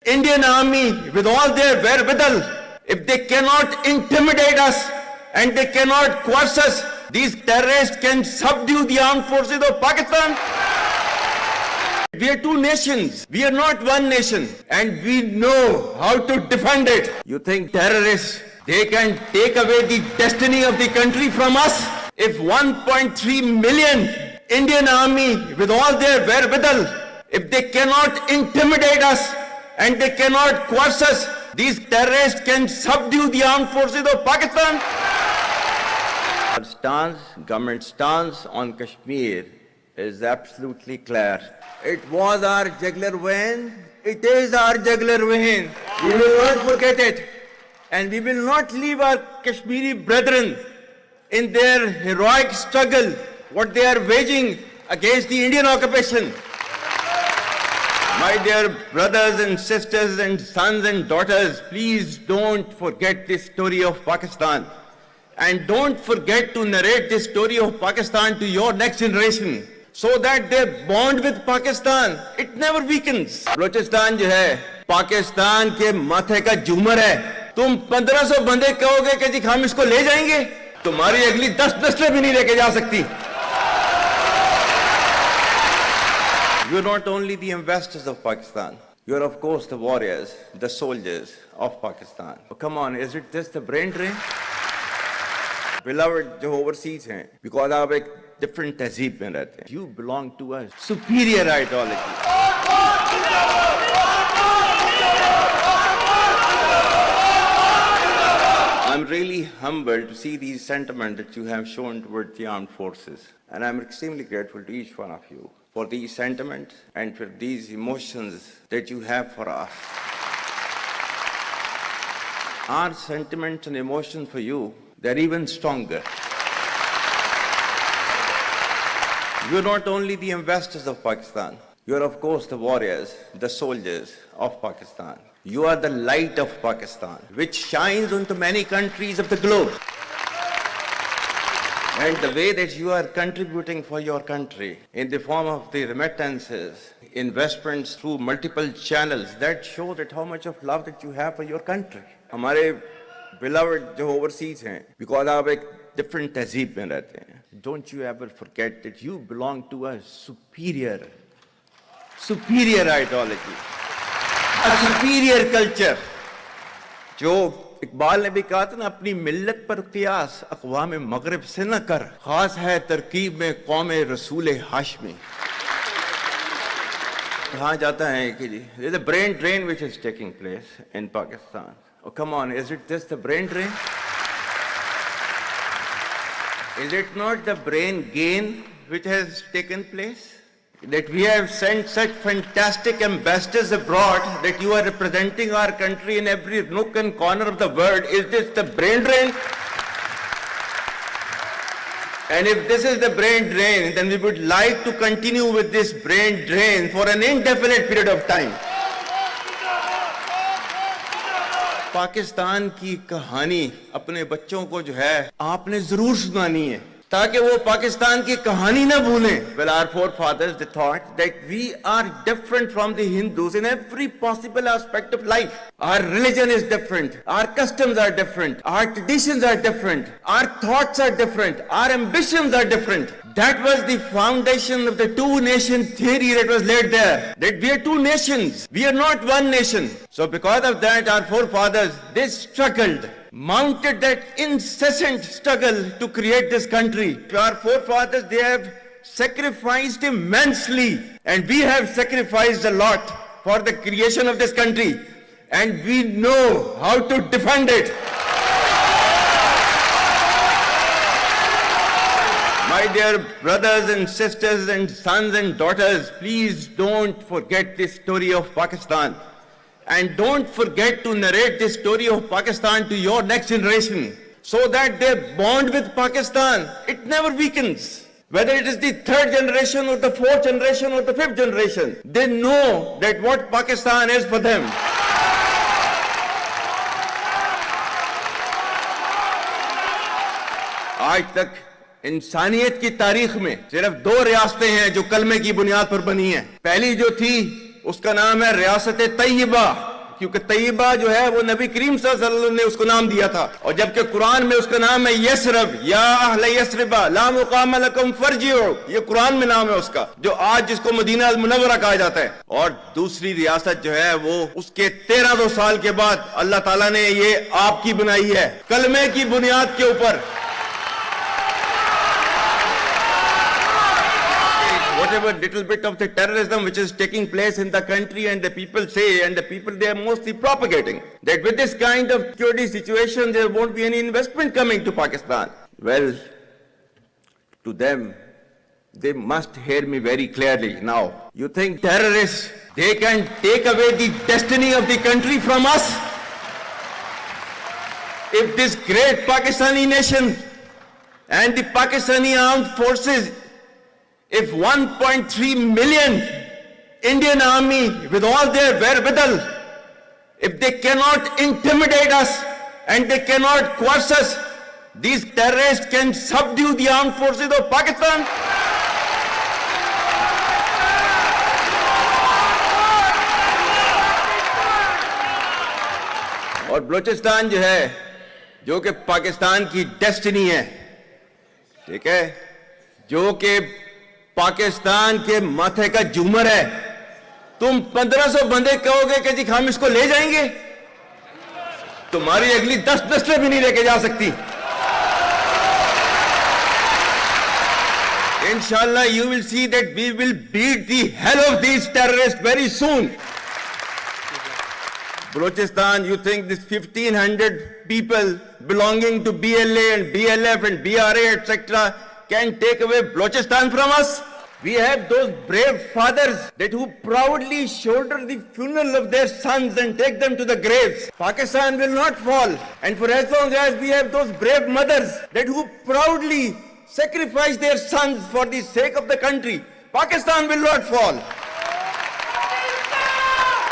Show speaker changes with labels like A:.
A: Indian army with all their wherewithal, if they cannot intimidate us and they cannot coerce us, these terrorists can subdue the armed forces of Pakistan. We are two nations. We are not one nation. And we know how to defend it. You think terrorists, they can take away the destiny of the country from us? If 1.3 million Indian army with all their wherewithal, if they cannot intimidate us and they cannot coerce us, these terrorists can subdue the armed forces of Pakistan. Our stance, government stance on Kashmir is absolutely clear. It was our jugular vein. It is our jugular vein. We will not forget it. And we will not leave our Kashmiri brethren in their heroic struggle, what they are waging against the Indian occupation. My dear brothers and sisters and sons and daughters, please don't forget this story of Pakistan. And don't forget to narrate this story of Pakistan to your next generation, so that their bond with Pakistan, it never weakens. Balochistan जो है, पाकिस्तान के माथे का झूमर है. तुम 1500 बंदे कहोगे कि जी हम इसको ले जाएंगे, तुम्हारी अगली 10 नस्लें भी नहीं लेके जा सकती. You're not only the investors of Pakistan, you're of course the warriors, the soldiers of Pakistan. Oh, come on, is it just the brain drain? Beloved जो overseas हैं, because आप एक different तहजीब में रहते हैं. You belong to a superior ideology. I'm really humbled to see these sentiments that you have shown towards the armed forces. And I'm extremely grateful to each one of you for these sentiments and for these emotions that you have for us. Our sentiments and emotions for you, they're even stronger. You're not only the investors of Pakistan, you're of course the warriors, the soldiers of Pakistan. You are the light of Pakistan, which shines onto many countries of the globe. And the way that you are contributing for your country in the form of the remittances, investments through multiple channels, that show that how much of love that you have for your country. हमारे beloved जो overseas हैं, because आप एक different तहजीब में रहते हैं. Don't you ever forget that you belong to a superior ideology, a superior culture. जो इकबाल ने भी कहा था ना, अपनी मिल्लत पर कियास अक़वाम मगरिब से न कर, खास है तरकीब में कौम रसूल हाशमी. कहा जाता है कि जी, there's a brain drain which is taking place in Pakistan. Oh, come on, is it just the brain drain? Is it not the brain gain which has taken place? That we have sent such fantastic ambassadors abroad, that you are representing our country in every nook and corner of the world. Is this the brain drain? And if this is the brain drain, then we would like to continue with this brain drain for an indefinite period of time. Pakistan की कहानी अपने बच्चों को जो है आपने जरूर सुनानी है, ताकि वो पाकिस्तान की कहानी ना भूलें. Well, our forefathers, they thought that we are different from the Hindus in every possible aspect of life. Our religion is different, our customs are different, our traditions are different, our thoughts are different, our ambitions are different. That was the foundation of the two-nation theory that was laid there. That we are two nations, we are not one nation. So because of that, our forefathers, they struggled, mounted that incessant struggle to create this country. Our forefathers, they have sacrificed immensely, and we have sacrificed a lot for the creation of this country, and we know how to defend it. My dear brothers and sisters and sons and daughters, please don't forget this story of Pakistan. And don't forget to narrate this story of Pakistan to your next generation, so that their bond with Pakistan, it never weakens. Whether it is the third generation or the fourth generation or the fifth generation, they know that what Pakistan is for them. आज तक इंसानियत की तारीख में सिर्फ 2 रियासतें हैं जो कलमे की बुनियाद पर बनी हैं. पहली जो थी उसका नाम है रियासत तैयबा, क्योंकि तैयबा जो है वो नबी करीम सल्लल्लाहु अलैहि वसल्लम ने उसको नाम दिया था, और जबकि कुरान में उसका नाम है यसरब, या अहले यसरिबा ला मुकाम लकुम फरजिउ, ये कुरान में नाम है उसका, जो आज जिसको मदीना अल मुनव्वरा कहा जाता है। और दूसरी रियासत जो है वो उसके 1300 साल के बाद अल्लाह ताला ने ये आपकी बनाई है, कलमे की बुनियाद के ऊपर। Whatever little bit of the terrorism which is taking place in the country, and the people say, and the people they are mostly propagating, that with this kind of security situation there won't be any investment coming to Pakistan. Well, to them, they must hear me very clearly now. You think terrorists, they can take away the destiny of the country from us? If this great Pakistani nation and the Pakistani armed forces, if 1.3 million Indian army with all their wherewithal, if they cannot intimidate us and they cannot coerce us, these terrorists can subdue the armed forces of Pakistan. और बलूचिस्तान जो है, जो कि पाकिस्तान की destiny है, ठीक है, जो कि पाकिस्तान के माथे का झूमर है, तुम 1500 बंदे कहोगे कि जी हम इसको ले जाएंगे, तुम्हारी अगली 10 नस्लें भी नहीं लेके जा सकती। Inshallah, you will see that we will beat the hell of these terrorists very soon. Balochistan, you think this 1500 people belonging to BLA and BLF and BRA, etc., can take away Balochistan from us? We have those brave fathers that who proudly shoulder the funeral of their sons and take them to the graves. Pakistan will not fall. And for as long as we have those brave mothers that who proudly sacrifice their sons for the sake of the country, Pakistan will not fall.